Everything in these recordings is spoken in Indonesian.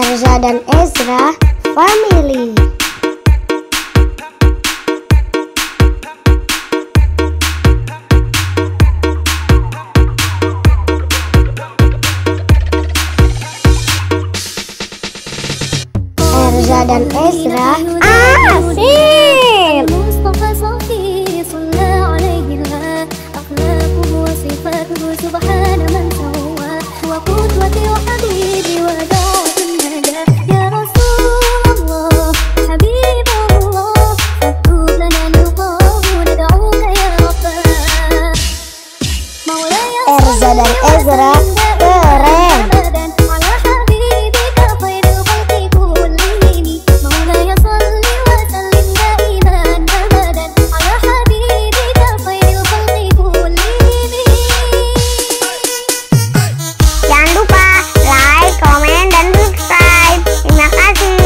Erza dan Ezra Family. Erza dan Ezra asik. Mustafa Sofi sallallahu alaihi wa akhlaquhu wa sifatuhu subhana man sawwa wa qudwati wa habibi wa da'watun nada ya Rasulullah Habibullah faktub lana nuqahu nad'uka ya Rabbah Maulaya Erza dan Ezra keren. Jangan lupa like, komen, dan subscribe. Terima kasih.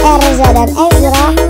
Erza dan Ezra